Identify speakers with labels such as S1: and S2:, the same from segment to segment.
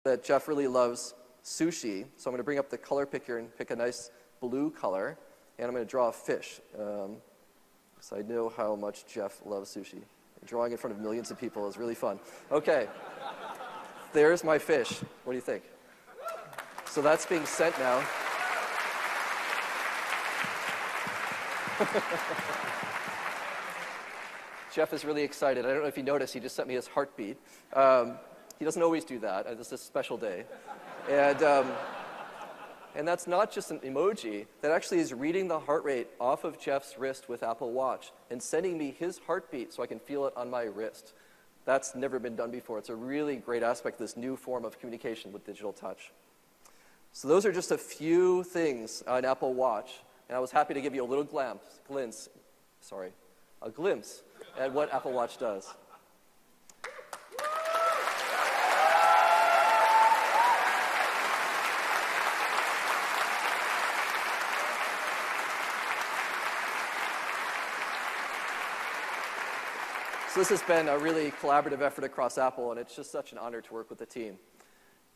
S1: that Jeff really loves sushi, so I'm going to bring up the color picker and pick a nice blue color, and I'm going to draw a fish, because I know how much Jeff loves sushi. Drawing in front of millions of people is really fun. Okay, there's my fish. What do you think? So that's being sent now. Jeff is really excited. I don't know if you noticed, he just sent me his heartbeat. He doesn't always do that. This is a special day. And that's not just an emoji. That actually is reading the heart rate off of Jeff's wrist with Apple Watch and sending me his heartbeat so I can feel it on my wrist. That's never been done before. It's a really great aspect of this new form of communication with digital touch. So those are just a few things on Apple Watch. And I was happy to give you a little glimpse at what Apple Watch does. So this has been a really collaborative effort across Apple, and it's just such an honor to work with the team.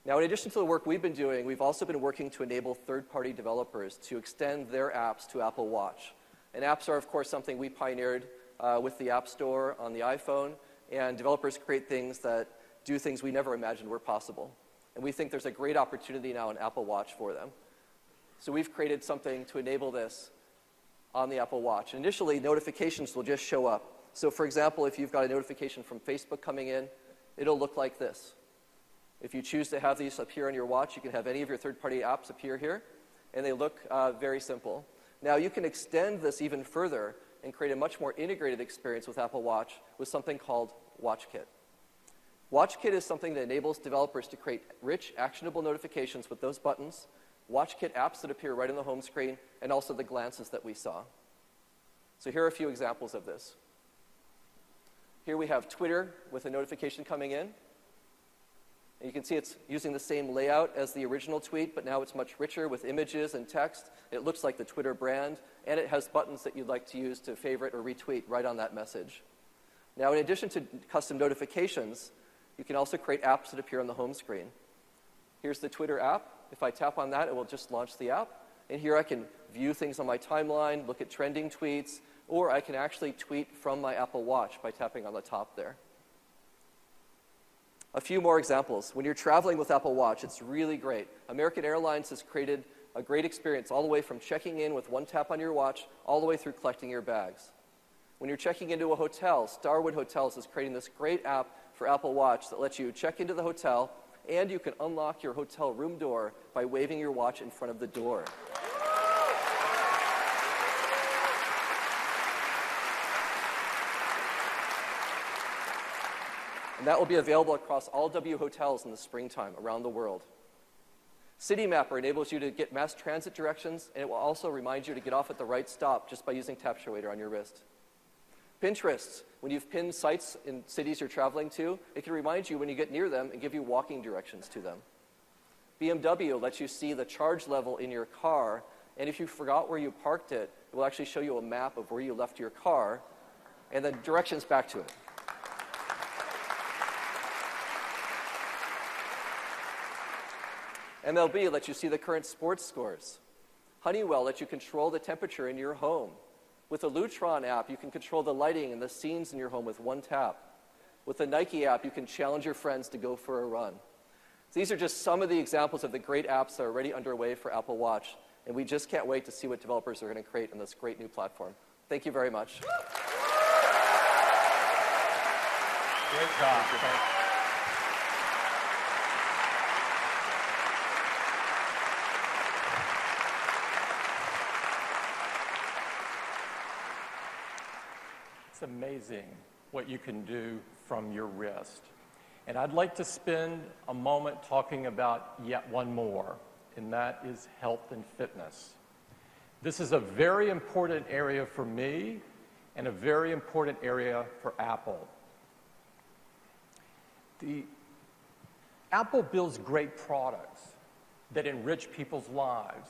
S1: Now, in addition to the work we've been doing, we've also been working to enable third-party developers to extend their apps to Apple Watch. And apps are, of course, something we pioneered with the App Store on the iPhone, and developers create things that do things we never imagined were possible. And we think there's a great opportunity now in Apple Watch for them. So we've created something to enable this on the Apple Watch. Initially, notifications will just show up. So for example, if you've got a notification from Facebook coming in, it'll look like this. If you choose to have these appear on your watch, you can have any of your third-party apps appear here, and they look very simple. Now, you can extend this even further and create a much more integrated experience with Apple Watch with something called WatchKit. WatchKit is something that enables developers to create rich, actionable notifications with those buttons, WatchKit apps that appear right on the home screen, and also the glances that we saw. So here are a few examples of this. Here we have Twitter with a notification coming in. And you can see it's using the same layout as the original tweet, but now it's much richer with images and text. It looks like the Twitter brand, and it has buttons that you'd like to use to favorite or retweet right on that message. Now, in addition to custom notifications, you can also create apps that appear on the home screen. Here's the Twitter app. If I tap on that, it will just launch the app. And here I can view things on my timeline, look at trending tweets, or I can actually tweet from my Apple Watch by tapping on the top there. A few more examples. When you're traveling with Apple Watch, it's really great. American Airlines has created a great experience all the way from checking in with one tap on your watch all the way through collecting your bags. When you're checking into a hotel, Starwood Hotels is creating this great app for Apple Watch that lets you check into the hotel, and you can unlock your hotel room door by waving your watch in front of the door. And that will be available across all W hotels in the springtime around the world. City Mapper enables you to get mass transit directions, and it will also remind you to get off at the right stop just by using Taptuator on your wrist. Pinterest, when you've pinned sites in cities you're traveling to, it can remind you when you get near them and give you walking directions to them. BMW lets you see the charge level in your car, and if you forgot where you parked it, it will actually show you a map of where you left your car, and then directions back to it. MLB lets you see the current sports scores. Honeywell lets you control the temperature in your home. With the Lutron app, you can control the lighting and the scenes in your home with one tap. With the Nike app, you can challenge your friends to go for a run. These are just some of the examples of the great apps that are already underway for Apple Watch, and we just can't wait to see what developers are going to create on this great new platform. Thank you very much.
S2: Great job. It's amazing what you can do from your wrist. And I'd like to spend a moment talking about yet one more, and that is health and fitness. This is a very important area for me and a very important area for Apple. Apple builds great products that enrich people's lives.